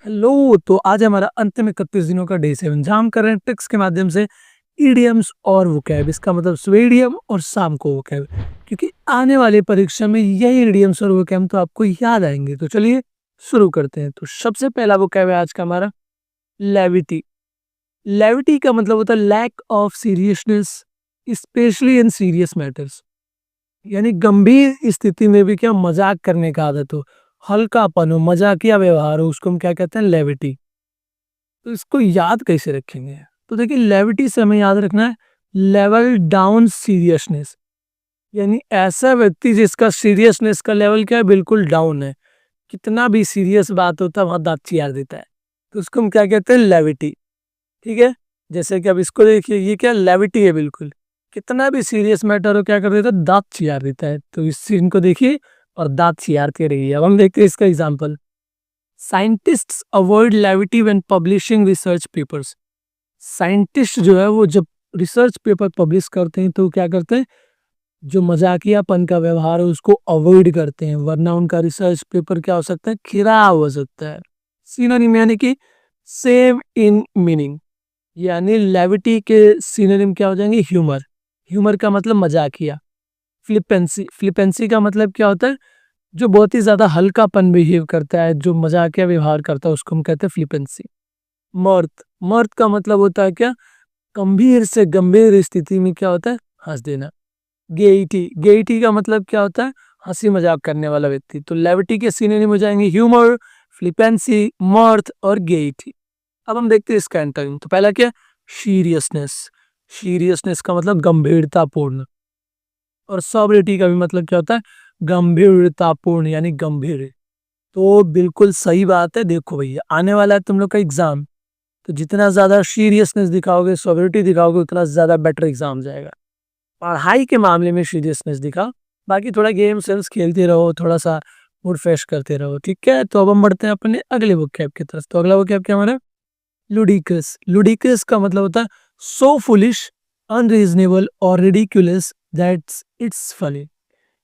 Hello, तो आज हमारा अंतिम 31 दिनों का डे 7 जहाँ हम कर रहे हैं ट्रिक्स के माध्यम से इडियम्स और वोकैब। इसका मतलब सुबह इडियम और शाम को वोकैब, क्योंकि आने वाली परीक्षा में यही इडियम्स और वोकैब तो आपको याद आएंगे। तो चलिए शुरू करते हैं। तो सबसे पहला वोकैब है आज का हमारा लेविटी। लेविटी का मतलब होता है lack of seriousness, especially in serious matters. यानी गंभीर स्थिति में भी क्या मजाक करने का आदत हो, हल्कापन हो, मजाकिया व्यवहार हो, उसको हम क्या कहते हैं, लेविटी। तो इसको याद कैसे रखेंगे? तो देखिए, लेविटी से हमें याद रखना है लेवल डाउन सीरियसनेस। यानी ऐसा व्यक्ति जिसका सीरियसनेस का लेवल क्या है, बिल्कुल डाउन है। कितना भी सीरियस बात होता है वहां दांत चियार देता है, तो उसको हम क्या कहते हैं, लेविटी। ठीक है, जैसे कि अब इसको देखिए, ये क्या लेविटी है, बिल्कुल कितना भी सीरियस मैटर हो क्या कर देता है, दांत चियार देता है। तो इस सीन को देखिए और दांत चियारते रहिए। अब हम देखते हैं इसका example. Scientists avoid levity when publishing research papers. Scientist जो है वो जब रिसर्च पेपर पब्लिश करते हैं तो क्या करते हैं, जो मजाकियापन का व्यवहार है उसको अवॉइड करते हैं, वरना उनका रिसर्च पेपर क्या हो सकता है, खराब हो सकता है। सिनोनिम यानी कि सेम इन मीनिंग, यानी लेविटी के सिनोनिम क्या हो जाएंगे, ह्यूमर। ह्यूमर का मतलब मजाकिया। फ्लिपेंसी, फ्लिपेंसी का मतलब क्या होता है, जो बहुत ही ज्यादा हल्कापन बिहेव करता है, जो मजाकिया व्यवहार करता है, उसको हम कहते हैं फ्लिपेंसी। मर्द, मर्द का मतलब होता है क्या, गंभीर से गंभीर स्थिति में क्या होता है, हंस देना। गेइटी, गेइटी का मतलब क्या होता है, हंसी मजाक करने वाला व्यक्ति। तो लेविटी के सिनोनिम हो जाएंगे ह्यूमर, फ्लिपेंसी, मर्द और गेइटी। अब हम देखते हैं इसका एंटोनिम। तो पहला क्या, सीरियसनेस। सीरियसनेस का मतलब गंभीरतापूर्ण। और सॉबरिटी का भी मतलब क्या होता है, गंभीरतापूर्ण, यानी गंभीर। तो बिल्कुल सही बात है। देखो भैया, आने वाला है तुम लोग का एग्जाम, तो जितना ज्यादा सीरियसनेस दिखाओगे, सॉबरिटी दिखाओगे, उतना ज्यादा बेटर एग्जाम जाएगा। पढ़ाई के मामले में सीरियसनेस दिखाओ, बाकी थोड़ा गेम सेल्स खेलते रहो, थोड़ा सा मूड फ्रेश करते रहो। ठीक है, तो अब हम बढ़ते हैं अपने अगले वोकैब की तरफ। तो अगला वोकैब क्या हमारा, लुडिकस। लुडिकस का मतलब होता है सो फुलिश, अनरीजनेबल और रिडिकुलस दैट्स इट्स फनी।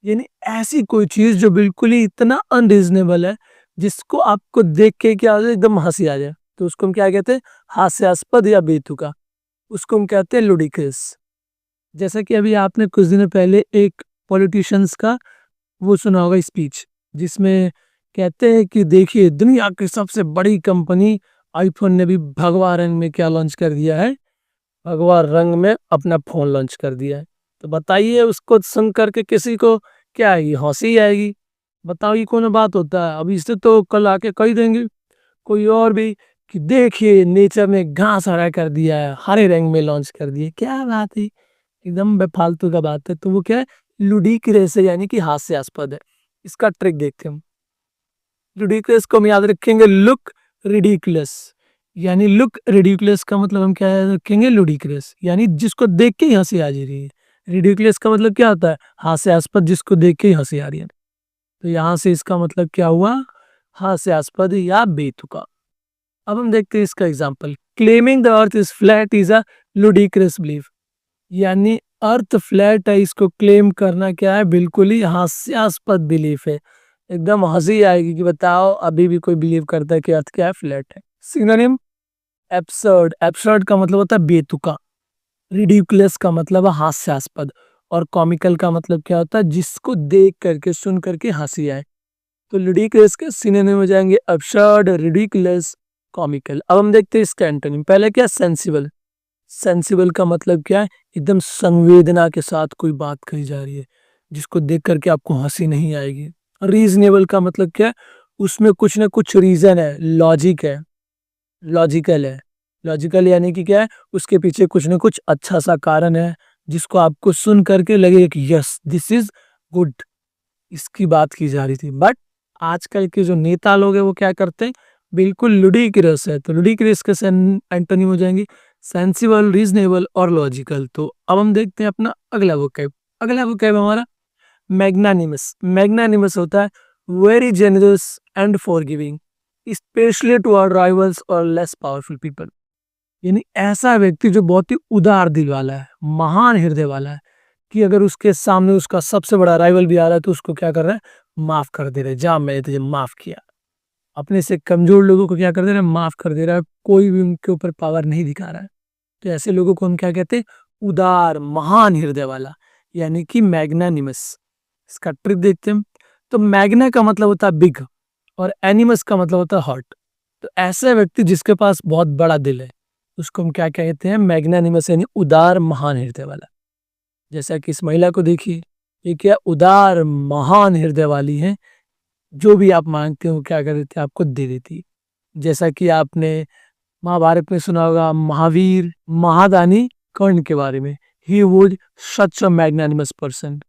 यानी ऐसी कोई चीज जो बिल्कुल ही इतना अनरीजनेबल है, जिसको आपको देख के क्या हो जाए, एकदम हंसी आ जाए, तो उसको हम क्या कहते हैं, हास्यास्पद या बेतुका। उसको हम कहते हैं लुडिकस। जैसा कि अभी आपने कुछ दिनों पहले एक पॉलिटिशियंस का वो सुना होगा स्पीच, जिसमें कहते हैं कि देखिए, दुनिया की सबसे बड़ी कंपनी आईफोन ने भी भगवा रंग में क्या लॉन्च कर दिया है, भगवा रंग में अपना फोन लॉन्च कर दिया है। तो बताइए, उसको सुन करके किसी को क्या आएगी, हंसी आएगी? बताओ, ये कौन बात होता है? अभी इससे तो कल आके कह देंगे कोई और भी कि देखिए, नेचर ने घास हरा कर दिया है, हरे रंग में लॉन्च कर दिया। क्या बात है, एकदम बेफालतू का बात है। तो वो क्या है, लुडिक्रस है, यानी कि हास्यास्पद है। इसका ट्रिक देखते हैं हम। लुडिक्रस को हम याद रखेंगे लुक रिडिकुलस। यानी लुक रिडिकुलस का मतलब हम क्या याद रखेंगे, लुडिक्रस, यानी जिसको देख के ही हंसी आ जा रही है। रिडिकुलस का मतलब क्या होता है, हास्यास्पद, जिसको देख के ही हंसी आ रही है। तो यहाँ से इसका मतलब क्या हुआ, हास्यास्पद या बेतुका। अब हम देखते हैं इसका example. Claiming the earth is flat is a ludicrous belief. यानी अर्थ फ्लैट है, इसको क्लेम करना क्या है, बिल्कुल ही हास्यास्पद बिलीफ है। एकदम हंसी आएगी कि बताओ, अभी भी कोई बिलीव करता है कि अर्थ क्या है, फ्लैट है। Synonym absurd. एब्सर्ड का मतलब होता है बेतुका। रिडिकुलस का मतलब है हास्यास्पद। और कॉमिकल का मतलब क्या होता है, जिसको देख करके, सुन करके हंसी आए। तो लुडिकुलस के सिनोनिम हो जाएंगे एब्सर्ड, रिडिकुलस, कॉमिकल। अब हम देखते हैं इसका एंटोनिम। पहले क्या, सेंसिबल। सेंसिबल का मतलब क्या है, एकदम संवेदना के साथ कोई बात कही जा रही है, जिसको देख करके आपको हंसी नहीं आएगी। रीजनेबल का मतलब क्या है, उसमें कुछ ना कुछ रीजन है, लॉजिक है, लॉजिकल है। लॉजिकल यानी कि क्या है, उसके पीछे कुछ ना कुछ अच्छा सा कारण है, जिसको आपको सुन करके लगे कि यस दिस इज गुड, इसकी बात की जा रही थी। बट आजकल के जो नेता लोग हैं वो क्या करते हैं, बिल्कुल लुडिक्रस है। तो लुडिक्रस के एंटोनिम हो जाएंगे सेंसिबल, रीजनेबल और लॉजिकल। तो अब हम देखते हैं अपना अगला वोकैब। अगला वोकैब हमारा मैग्नानिमस। मैग्नानिमस होता है very generous and forgiving, specially toward rivals और लेस पावरफुल पीपल। यानी ऐसा व्यक्ति जो बहुत ही उदार दिल वाला है, महान हृदय वाला है, कि अगर उसके सामने उसका सबसे बड़ा राइवल भी आ रहा है तो उसको क्या कर रहा है, माफ कर दे रहे, जा मैंने तुझे माफ किया। अपने से कमजोर लोगों को क्या कर दे रहा है, माफ कर दे रहा है, कोई भी उनके ऊपर पावर नहीं दिखा रहा है। तो ऐसे लोगों को हम क्या कहते हैं, उदार महान हृदय वाला, यानी कि मैग्नानिमस। इसका ट्रिक देखते हैं। तो मैग्ना का मतलब होता है बिग और एनिमस का मतलब होता है हॉट। तो ऐसा व्यक्ति जिसके पास बहुत बड़ा दिल है उसको हम क्या कहते हैं, मैग्नानिमस, यानी उदार महान हृदय वाला। जैसा कि इस महिला को देखिए, ये क्या उदार महान हृदय वाली है, जो भी आप मांगते हो क्या कर देती है, आपको दे देती है। जैसा कि आपने महाभारत में सुना होगा महावीर महादानी कर्ण के बारे में, he was such a magnanimous person.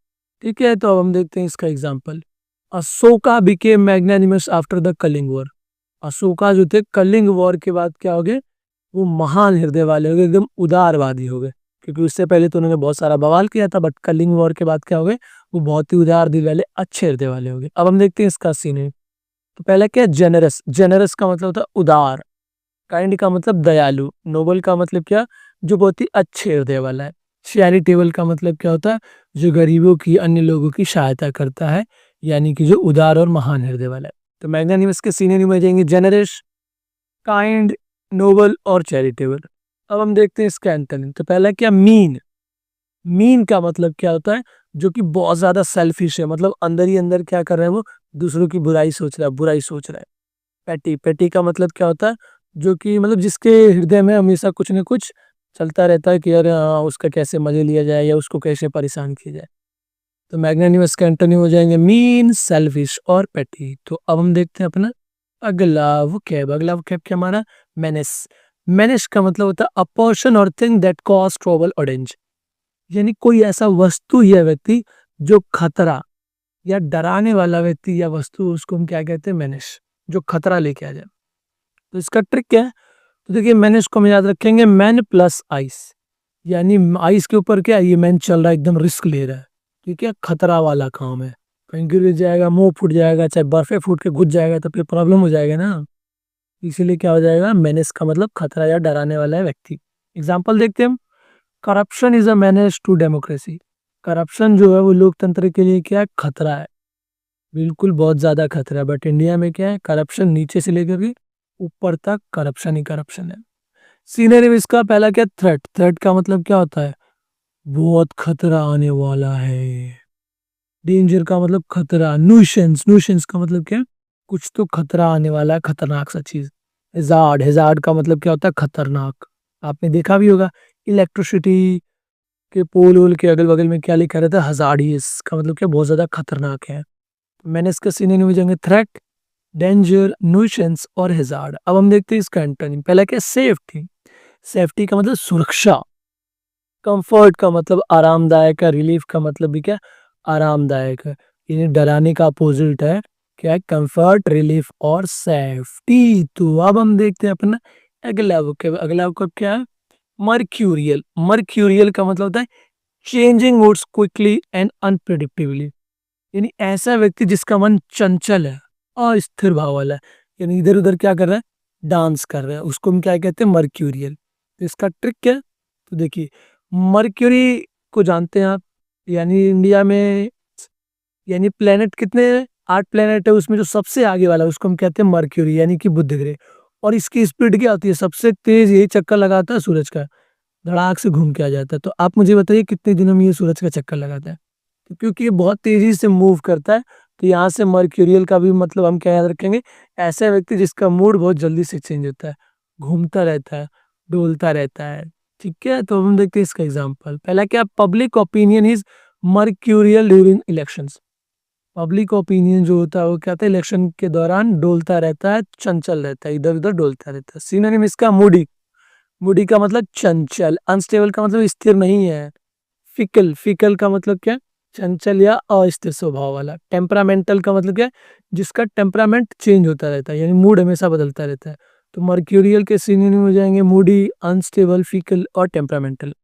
ठीक है, तो अब हम देखते हैं इसका example. Ashoka became magnanimous after the Kalinga war. Ashoka जो थे कलिंग वॉर के बाद क्या हो गए, वो महान हृदय वाले हो गए, एकदम उदारवादी हो गए। क्योंकि उससे पहले तो उन्होंने बहुत सारा बवाल किया था, बट कलिंग वॉर के बाद क्या हो गए, वो बहुत ही उदार दिल वाले अच्छे हृदय वाले हो गए। अब हम देखते हैं इसका सीन। तो पहला क्या, जेनरस। जेनरस का मतलब होता है उदार, काइंड का मतलब दयालु, नोबल का मतलब क्या, जो बहुत ही अच्छे हृदय वाला है। चैरिटेबल का मतलब क्या होता है, जो गरीबों की, अन्य लोगों की सहायता करता है, यानी कि जो उदार और महान हृदय वाला है। तो मैग्नानिमस के सीनियर में जाएंगे जेनरस, काइंड, नोबल और चैरिटेबल। अब हम देखते हैं इसका एंटोनिम। तो पहला क्या, मीन। मीन का मतलब क्या होता है, जो कि बहुत ज्यादा सेल्फिश है, मतलब अंदर ही अंदर क्या कर रहा है, वो दूसरों की बुराई सोच रहा है, बुराई सोच रहा है। पैटी। पैटी का मतलब क्या होता है, जो कि मतलब जिसके हृदय में हमेशा कुछ न कुछ चलता रहता है कि यार उसका कैसे मजे लिया जाए या उसको कैसे परेशान किया जाए। तो मैग्नानिमस का एंटोनिम हो जाएंगे मीन, सेल्फिश और पैटी। तो अब हम देखते हैं अपना अगला वोकैब। अगला वोकैब क्या हमारा, मेनेस। मेनेस का मतलब होता है अ पर्सन और थिंग दैट कॉज ट्रबल और डेंजर, यानी कोई ऐसा वस्तु या व्यक्ति जो खतरा या डराने वाला व्यक्ति या वस्तु, उसको हम क्या कहते हैं, मेनेस, जो खतरा लेके आ जाए। तो इसका ट्रिक क्या है, तो देखिए मैंने इसको हम याद रखेंगे, मैन प्लस आइस, यानी आइस के ऊपर क्या है, ये मैन चल रहा है, एकदम रिस्क ले रहा है। ठीक है, खतरा वाला काम है, कहीं गिर जाएगा, मुंह फूट जाएगा, चाहे बर्फे फूट के घुस जाएगा तो फिर प्रॉब्लम हो जाएगा ना। इसीलिए क्या हो जाएगा, मेनेस का मतलब खतरा या डराने वाला है व्यक्ति। एग्जाम्पल देखते हैं हम। Corruption is a menace to democracy. Corruption जो है वो लोकतंत्र के लिए क्या है, खतरा है, बिल्कुल बहुत ज्यादा खतरा है। बट इंडिया में क्या है, करप्शन नीचे से लेकर के ऊपर तक करप्शन ही करप्शन है। सीनियर इसका पहला क्या, थ्रेट। थ्रेट का मतलब क्या होता है, बहुत खतरा आने वाला है। डेंजर का मतलब खतरा। न्यूसेंस। न्यूसेंस का मतलब क्या, कुछ तो खतरा आने वाला है, खतरनाक सा चीज। हेजार्ड। हेजार्ड का मतलब क्या होता है, खतरनाक। आपने देखा भी होगा इलेक्ट्रिसिटी के पोल वोल के अगल बगल में क्या लिखा रहता है, हजार्ड। इसका मतलब क्या, बहुत ज्यादा खतरनाक है। मैंने इसका सीनियर में जाएंगे थ्रेट, डेंजर, न्यूसेंस और हेजार्ड। अब हम देखते हैं इसका एंटोनिम। पहला क्या, सेफ्टी। सेफ्टी का मतलब सुरक्षा। कंफर्ट का मतलब आरामदायक है। रिलीफ का मतलब भी क्या, आरामदायक है। यानी डराने का अपोजिट है क्या है, कंफर्ट, रिलीफ और सेफ्टी। तो अब हम देखते हैं अपना अगला वोकैब। अगला वोकैब क्या है, मर्क्यूरियल। मर्क्यूरियल का मतलब होता है चेंजिंग मूड्स क्विकली एंड अनप्रिडिक्टेबली, यानी ऐसा व्यक्ति जिसका मन चंचल है, अस्थिर भाव वाला है, यानी इधर उधर क्या कर रहा है, डांस कर रहा है, उसको हम क्या कहते हैं, मर्क्यूरियल। तो इसका ट्रिक क्या है, तो देखिए मर्क्यूरी को जानते हैं आप, यानी इंडिया में, यानी प्लेनेट कितने हैं? 8 प्लेनेट है, उसमें जो सबसे आगे वाला है उसको हम कहते हैं मर्क्यूरी, यानी कि बुध ग्रह। और इसकी स्पीड क्या होती है, सबसे तेज यही चक्कर लगाता है सूरज का, धड़ाक से घूम के आ जाता है। तो आप मुझे बताइए कितने दिनों में ये सूरज का चक्कर लगाता है। तो क्योंकि ये बहुत तेजी से मूव करता है, तो यहाँ से मर्क्यूरियल का भी मतलब हम क्या याद रखेंगे, ऐसा व्यक्ति जिसका मूड बहुत जल्दी से चेंज होता है, घूमता रहता है, डोलता रहता है। ठीक है, तो हम देखते हैं इसका एग्जाम्पल। पहला क्या, public opinion is mercurial during elections. Public opinion जो होता है वो क्या होता है, इलेक्शन के दौरान डोलता रहता है, चंचल रहता है, इधर उधर डोलता रहता है। सिनोनिम इसका मूडी। मूडी का मतलब चंचल। अनस्टेबल का मतलब स्थिर नहीं है। फिकल। फिकल का मतलब क्या, चंचल या अस्थिर स्वभाव वाला। टेम्परामेंटल का मतलब क्या है, जिसका टेम्परामेंट चेंज होता रहता है, यानी मूड हमेशा बदलता रहता है। तो मर्क्यूरियल के सिनोनिम हो जाएंगे मूडी, अनस्टेबल, फिकल और टेम्परामेंटल।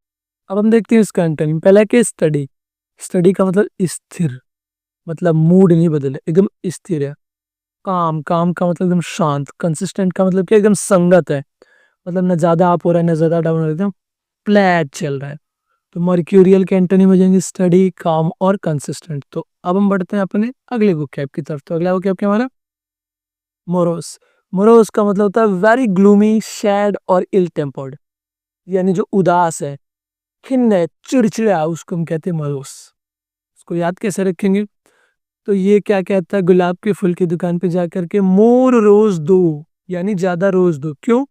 अब हम देखते हैं इसका एंटोनिम। पहला क्या, स्टडी। स्टडी का मतलब स्थिर, मतलब मूड नहीं बदले, एकदम स्थिर है। काम। काम का मतलब एकदम शांत। कंसिस्टेंट का मतलब क्या, एकदम संगत है, मतलब ना ज्यादा अप हो रहा है ना ज्यादा डाउन हो रहा है, एकदम फ्लैट चल रहा है। तो मर्क्यूरियल के एंटोनिम हो जाएंगे स्टडी, काम और कंसिस्टेंट। तो अब हम बढ़ते हैं अपने अगले वोकैब की तरफ। तो अगला वोकैब क्या हमारा, मोरोस। मोरोस का मतलब होता है वेरी ग्लूमी, सैड और इल टेम्पर्ड, यानी जो उदास है, खिन्न है, चिड़चिड़ा है, उसको हम कहते हैं मोरोस। इसको याद कैसे रखेंगे? तो ये क्या कहता है, गुलाब के फूल की दुकान पे जाकर के मोर रोज दो, यानी ज्यादा रोज दो। क्यों?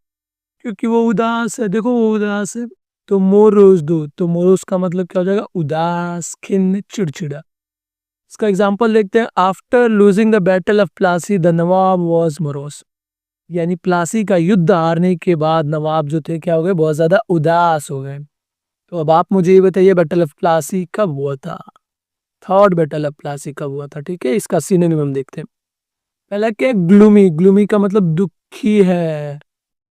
क्योंकि वो उदास है। देखो वो उदास है, तो मोर रोज दो, तो मोरोस का मतलब क्या हो जाएगा? उदास, खिन्न, चिड़चिड़ा। इसका एग्जाम्पल देखते हैं। After losing the battle of Plassey the Nawab was morose, यानी प्लासी का युद्ध हारने के बाद नवाब जो थे क्या हो गए? बहुत ज्यादा उदास हो गए। तो अब आप मुझे ये बताइए, बैटल ऑफ प्लासी कब हुआ था? थर्ड बैटल ऑफ प्लासी कब हुआ था? ठीक है, इसका सिनोनिम हम देखते हैं। पहला क्या? ग्लूमी। ग्लूमी का मतलब दुखी है।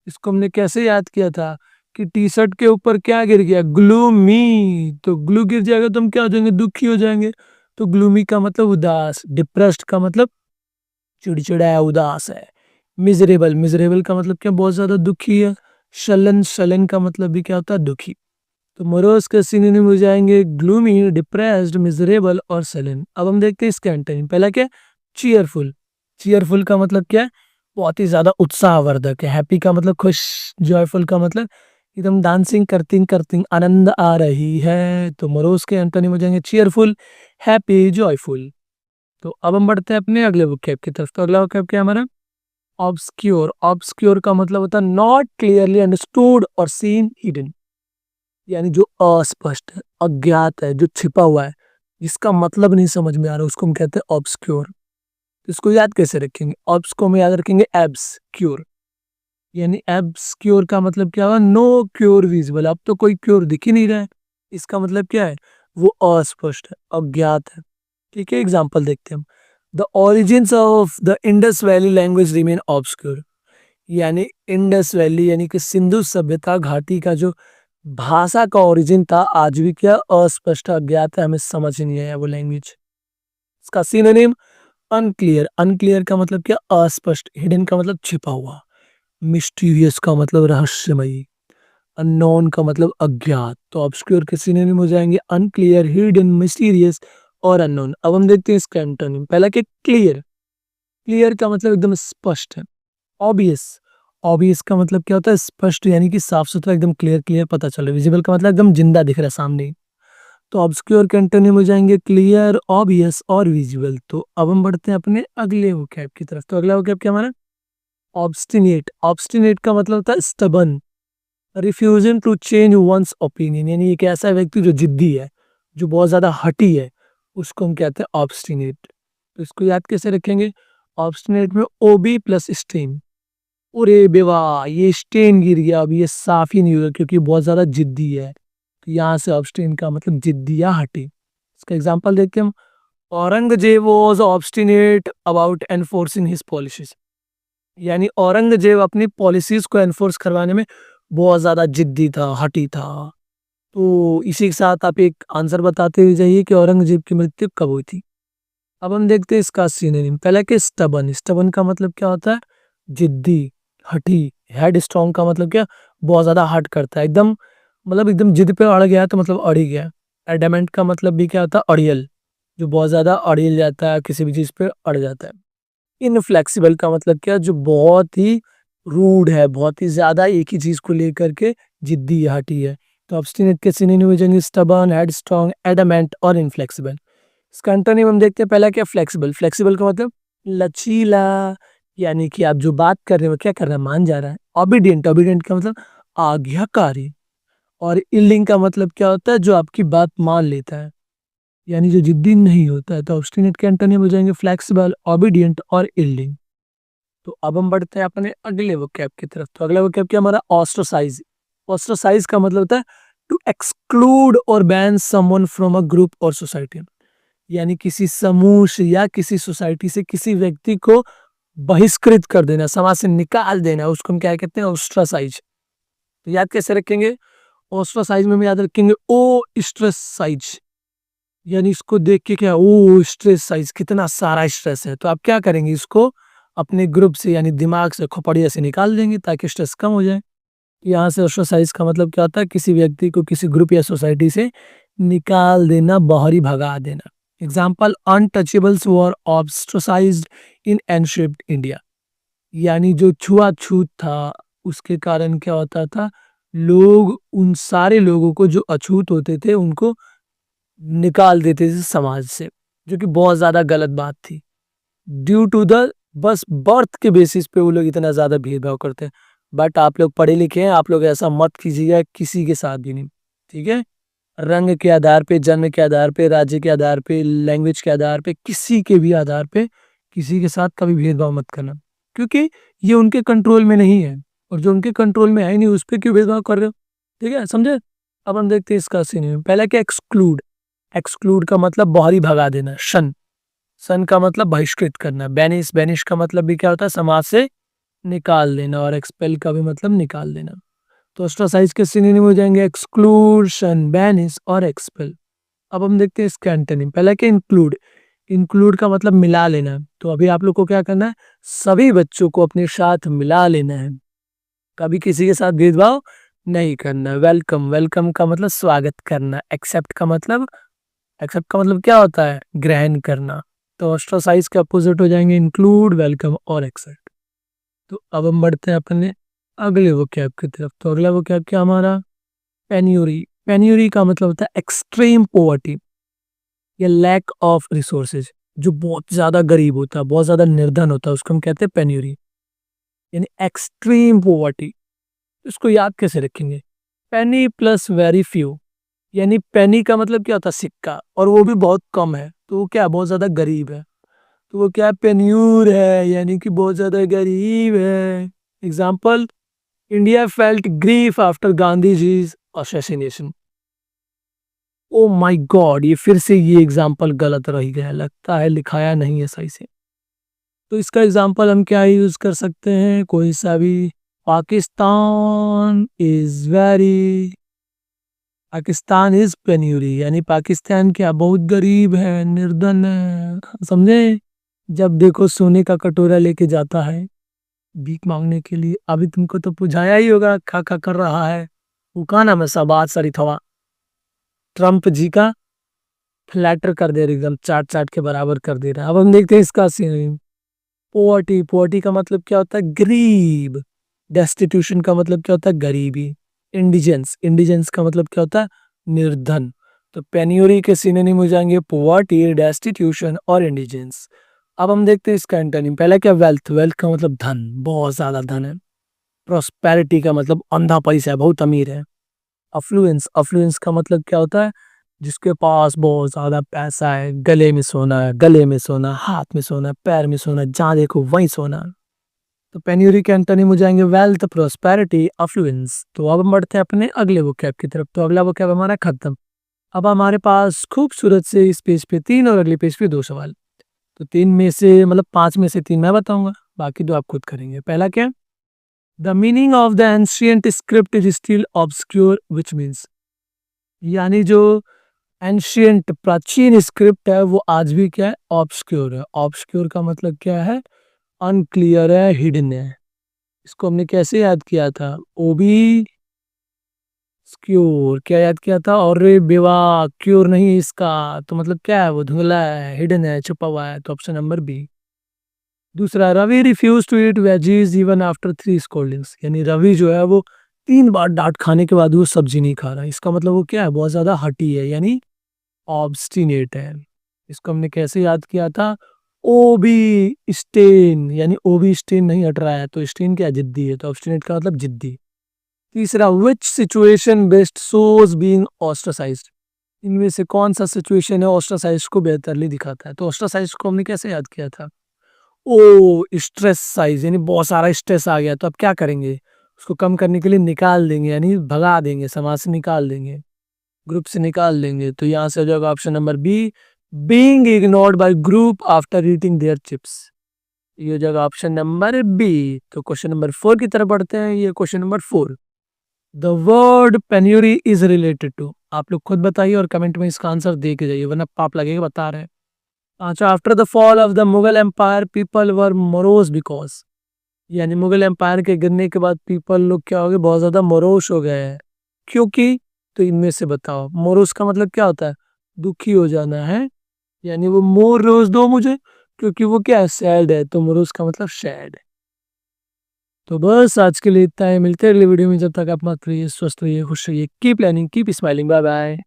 इसको हमने कैसे याद किया था कि टी शर्ट के ऊपर क्या गिर गया? ग्लूमी। तो ग्लू गिर जाएगा तो हम क्या हो जाएंगे? दुखी हो जाएंगे। तो ग्लूमी का मतलब उदास। डिप्रेस्ड का मतलब चिड़चिड़ा है, उदास है। मिजरेबल। मिजरेबल का मतलब क्या? बहुत ज्यादा दुखी है। शलन। शलन का मतलब भी क्या होता है? दुखी। तो मोरोस के सिनोनिम हो जाएंगे ग्लूमी, डिप्रेस्ड, मिजरेबल और सैलेन। अब हम देखते हैं इसके एंटोनिम। पहला क्या? चीयरफुल। चीयरफुल का मतलब क्या है? बहुत ही ज्यादा उत्साहवर्धक है। हैप्पी का मतलब खुश। जॉयफुल का मतलब एकदम डांसिंग करती करती आनंद आ रही है। तो मोरोस के एंटोनिम हो जाएंगे चीयरफुल, हैप्पी, जॉयफुल। तो अब हम बढ़ते हैं अपने अगले वोकैब की तरफ। तो अगला वोकैब क्या है हमारा? ऑब्सक्योर। ऑब्सक्योर का मतलब होता है नॉट क्लियरली अंडरस्टूड और सीन, हिडन, यानी जो अस्पष्ट है, अज्ञात है, जो छिपा हुआ है, जिसका मतलब नहीं समझ में आ रहा, उसको हम कहते हैं ऑब्सक्योर। इसको याद कैसे रखेंगे? ऑब्स को हम याद रखेंगे एब्सक्योर, यानी एब्सक्योर का मतलब क्या हुआ? No cure visible. अब तो कोई क्योर दिख ही नहीं रहा है, इसका मतलब क्या है? वो अस्पष्ट है, अज्ञात है। ठीक है, एग्जाम्पल देखते हैं हम। The origins of the Indus valley language remain obscure, यानी इंडस वैली यानी कि सिंधु सभ्यता घाटी का जो भाषा का ओरिजिन था आज भी क्या? अस्पष्ट, अज्ञात है, हमें समझ नहीं आया वो लैंग्वेज। इसका सिनोनिम अनक्लियर। अनक्लियर का मतलब क्या? अस्पष्ट। हिडन का मतलब छिपा हुआ। मिस्टीरियस का मतलब रहस्यमयी। अननोन का मतलब अज्ञात। तो ऑब्सक्योर के सिनोनिम हो जाएंगे अनक्लियर, हिडन, मिस्टीरियस और अननोन। अब हम देखते हैं इसका एंटोनिम। पहला क्या? क्लियर। क्लियर का मतलब एकदम स्पष्ट है। ऑबियस। ऑबियस का मतलब क्या होता है? स्पष्ट, यानी कि साफ सुथरा, एकदम क्लियर क्लियर पता चल रहा है। विजिबल का मतलब एकदम जिंदा दिख रहा है सामने ही। तो ऑब्सक्योर के एंटोनिम हो जाएंगे क्लियर, ऑबियस और विजुअल। तो अब हम बढ़ते हैं अपने अगले वोकैब की तरफ। तो अगला वोकैब क्या हमारा? ऑब्स्टिनेट। ऑब्स्टिनेट का मतलब होता है stubborn, refusing to change one's opinion, यानी एक ऐसा व्यक्ति जो जिद्दी है, जो बहुत ज्यादा हठी है, उसको हम कहते हैं ऑब्स्टिनेट। तो इसको याद कैसे रखेंगे? ऑब्स्टिनेट में ओबी प्लस स्टेन। अरे बेवा, ये स्टेन गिर गया, अब ये साफ ही नहीं होगा क्योंकि बहुत ज्यादा जिद्दी है। तो यहाँ से ऑब्स्टेन का मतलब जिद्दी या हठी। इसका एग्जांपल देखते हैं हम। Aurangzeb was obstinate about enforcing his policies, यानी औरंगजेब अपनी पॉलिसीज को एनफोर्स करवाने में बहुत ज्यादा जिद्दी था, हठी था। तो इसी के साथ आप एक आंसर बताते हुए जाइए कि औरंगजेब की मृत्यु कब हुई थी। अब हम देखते हैं इसका सिनोनिम। पहला कि स्टबन। स्टबन का मतलब क्या होता है? जिद्दी, हठी। हेड स्ट्रॉन्ग का मतलब क्या? बहुत ज्यादा हट करता है, एकदम मतलब एकदम जिद पे अड़ गया तो मतलब अड़ ही गया। एडमेंट का मतलब भी क्या होता है? अड़ियल, जो बहुत ज्यादा अड़ियल जाता है, किसी भी चीज पे अड़ जाता है। इनफ्लेक्सिबल का मतलब क्या? जो बहुत ही रूड है, बहुत ही ज्यादा एक ही चीज को लेकर के जिद्दी या हठी है। तो ऑब्स्टिनेट के सिनोनिम हो जाएंगे स्टबर्न, हेड स्ट्रॉन्ग, एडमेंट और इनफ्लेक्सिबल। इसका एंटोनिम हम देखते हैं। पहला क्या? फ्लेक्सिबल। फ्लेक्सिबल का मतलब लचीला, यानी कि आप जो बात कर रहे हो क्या कर रहा है? मान जा रहा है। ओबीडियंट। ओबीडियंट का मतलब आज्ञाकारी। और इल्डिंग का मतलब क्या होता है? जो आपकी बात मान लेता है, यानी जो जिद्दी नहीं होता है। तो ऑब्स्टिनेट के एंटोनिम हो जाएंगे फ्लेक्सिबल, ओबीडियंट और इल्डिंग। तो अब हम बढ़ते हैं अपने अगले वोकैब की तरफ। तो अगला वोकैब क्या हमारा? ऑस्ट्रोसाइज। ऑस्ट्रोसाइज का मतलब होता है टू एक्सक्लूड और ban someone from a group और सोसाइटी, यानी किसी समूह से या किसी सोसाइटी से किसी व्यक्ति को बहिष्कृत कर देना, समाज से निकाल देना, उसको हम क्या कहते हैं? ऑस्ट्रासाइज। तो याद कैसे रखेंगे? ऑस्ट्रासाइज में हम याद रखेंगे ओ स्ट्रेस साइज, यानी इसको देख के क्या? ओ स्ट्रेस साइज, कितना सारा स्ट्रेस है। तो आप क्या करेंगे? इसको अपने ग्रुप से यानी दिमाग से, खोपड़िया से निकाल देंगे ताकि स्ट्रेस कम हो जाए। यहाँ से ऑस्ट्रासाइज का मतलब क्या होता है? किसी व्यक्ति को किसी ग्रुप या सोसाइटी से निकाल देना, बाहरी भगा देना। Example, untouchables were ostracized in ancient India, यानी जो छुआछूत था, उसके कारण क्या होता था, लोग उन सारे लोगों को जो अछूत होते थे, उनको निकाल देते थे समाज से, जो कि बहुत ज़्यादा गलत बात थी। Due to the bus birth के बेसिस पे वो लोग इतना ज़्यादा भेदभाव करते हैं। बट आप लोग पढ़े लिखे हैं, आप लोग ऐसा मत कीजिएगा किसी के साथ भी नहीं, ठीक है? रंग के आधार पे, जन्म के आधार पे, राज्य के आधार पे, लैंग्वेज के आधार पे, किसी के भी आधार पे किसी के साथ कभी भेदभाव मत करना, क्योंकि ये उनके कंट्रोल में नहीं है, और जो उनके कंट्रोल में है ही नहीं, उस पे क्यों भेदभाव कर रहे हो? ठीक है, समझे? अब हम देखते हैं इसका सीन। पहला क्या, एक्सक्लूड। एक्सक्लूड का मतलब बाहरी भगा देना, शन। सन का मतलब बहिष्कृत करना। बैनिश, बैनिश का मतलब भी क्या होता है, समाज से निकाल देना। और एक्सपेल का भी मतलब निकाल देना। तो ऑस्ट्रासाइज के सिनोनिम हो जाएंगे एक्सक्लूशन, बैनिश और एक्सपेल। अब हम देखते हैं इसके एंटोनिम। पहला क्या, इंक्लूड। इंक्लूड का मतलब मिला लेना। तो अभी आप लोग को क्या करना है, सभी बच्चों को अपने साथ मिला लेना है, कभी किसी के साथ भेदभाव नहीं करना। वेलकम, वेलकम का मतलब स्वागत करना। एक्सेप्ट का मतलब क्या होता है, ग्रहण करना। तो ऑस्ट्रासाइज के अपोजिट हो जाएंगे इंक्लूड, वेलकम और एक्सेप्ट। तो अब हम बढ़ते हैं अपने अगले वोकैब की तरफ। तो अगला वोकैब क्या हमारा, पेन्यूरी। पेन्यूरी का मतलब होता है एक्सट्रीम पोवर्टी या लैक ऑफ रिसोर्सेज। जो बहुत ज्यादा गरीब होता है, बहुत ज्यादा निर्धन होता है, उसको हम कहते हैं पेन्यूरी, यानी एक्सट्रीम पोवर्टी। इसको याद कैसे रखेंगे, पेनी प्लस वेरी फ्यू। यानी पेनी का मतलब क्या होता है, सिक्का, और वो भी बहुत कम है, तो वो क्या है, बहुत ज्यादा गरीब है। तो वो क्या है, पेन्यूर है, यानी कि बहुत ज्यादा गरीब है। Example, India felt grief after Gandhi ji's assassination. Oh my god, ये फिर से ये एग्जाम्पल गलत रह गया, लगता है लिखाया नहीं है सही से। तो इसका एग्जाम्पल हम क्या यूज कर सकते हैं, कोई सा भी। Pakistan is very, Pakistan is penury, यानी पाकिस्तान क्या, बहुत गरीब है, निर्धन है, समझे? जब देखो सोने का कटोरा लेके जाता है भीख मांगने के लिए। अभी तुमको तो बुझाया ही होगा, खा खा कर रहा है। वो का नाम है, शहबाज शरीफ हवा, ट्रम्प जी का फ्लैटर कर दे रहा, एकदम चाट चाट के बराबर कर दे रहा है। अब हम देखते हैं इसका सीन। पोवर्टी, पोवर्टी का मतलब क्या होता है, गरीब। डेस्टिट्यूशन का मतलब क्या होता है, गरीबी। इंडिजेंस, इंडिजेंस का मतलब क्या होता है, निर्धन। तो पेन्यूरी के सिनोनिम हो जाएंगे पोवर्टी, डेस्टिट्यूशन और इंडिजेंस। अब हम देखते हैं इसका एंटोनिम। पहला क्या, वेल्थ। वेल्थ का मतलब धन, बहुत ज्यादा धन है। प्रोस्पेरिटी का मतलब अंधा पैसा है, बहुत अमीर है। अफ्लुएंस, अफ्लुएंस का मतलब क्या होता है, जिसके पास बहुत ज्यादा पैसा है, गले में सोना है, गले में सोना, हाथ में सोना, पैर में सोना, जहां देखो वहीं सोना। तो पेन्यूरी के एंटोनिम हो जाएंगे वेल्थ, प्रोस्पेरिटी, अफ्लुएंस। तो अब हम बढ़ते हैं अपने अगले वोकैब की तरफ। तो अगला वोकैब हमारा खत्म। अब हमारे पास खूबसूरत से इस पेज पे 3 और अगले पेज पे 2 सवाल। तो 3 में से मतलब 5 में से 3 मैं बताऊंगा, बाकी 2 आप खुद करेंगे। पहला क्या, the meaning of the ancient script is still obscure which means. यानी जो एंशियंट प्राचीन स्क्रिप्ट है वो आज भी क्या है, ऑब्सक्योर है। ऑब्सक्योर का मतलब क्या है, अनक्लियर है, हिडन है। इसको हमने कैसे याद किया था, ओबी स्क्योर, क्या याद किया था, और बेवा क्योर नहीं इसका, तो मतलब क्या है, वो धुंधला है, हिडन है, छुपा हुआ है। तो ऑप्शन नंबर बी। दूसरा, Ravi refuse to eat veggies even after 3 scoldings. यानी रवि जो है वो 3 बार डांट खाने के बाद वो सब्जी नहीं खा रहा। इसका मतलब वो क्या है, बहुत ज्यादा हठी है, यानी ऑब्स्टिनेट है। इसको हमने कैसे याद किया था, ओ बी स्टेन, यानी ओ बी स्टेन नहीं हट रहा है, तो स्टेन क्या, जिद्दी है, तो ऑब्स्टिनेट का मतलब जिद्दी। तीसरा, which situation best shows being ostracized. इनमें से कौन सा सिचुएशन है ऑस्ट्रासाइज को बेहतरली दिखाता है। तो ऑस्ट्रासाइज को हमने कैसे याद किया था, ओ स्ट्रेस साइज, यानी बहुत सारा स्ट्रेस आ गया, तो अब क्या करेंगे, उसको कम करने के लिए निकाल देंगे, यानी भगा देंगे, समाज से निकाल देंगे, ग्रुप से निकाल देंगे। तो यहाँ से हो जाएगा option number B, being ignored by group after eating their chips. ये हो जाएगा ऑप्शन नंबर बी। तो क्वेश्चन नंबर 4 की तरफ बढ़ते हैं। ये question number 4, the word penury is related to. आप लोग खुद बताइए और कमेंट में इसका आंसर दे के जाइए, वरना पाप लगेगा, बता रहे हैं। अच्छा, after the fall of the Mughal empire people were morose because. यानी मुगल एम्पायर के गिरने के बाद पीपल लोग क्या हो गए, बहुत ज्यादा मोरोस हो गए हैं, क्योंकि। तो इनमें से बताओ, मोरोस का मतलब क्या होता है, दुखी हो जाना है, यानी वो मोर रोज दो मुझे, क्योंकि वो क्या है, सैड है, तो मोरोस का मतलब सैड है। तो बस आज के लिए इतना है, मिलते हैं अगले वीडियो में, जब तक आप मत रहिए, स्वस्थ रहिए, खुश रहिए, keep learning, keep smiling, bye bye.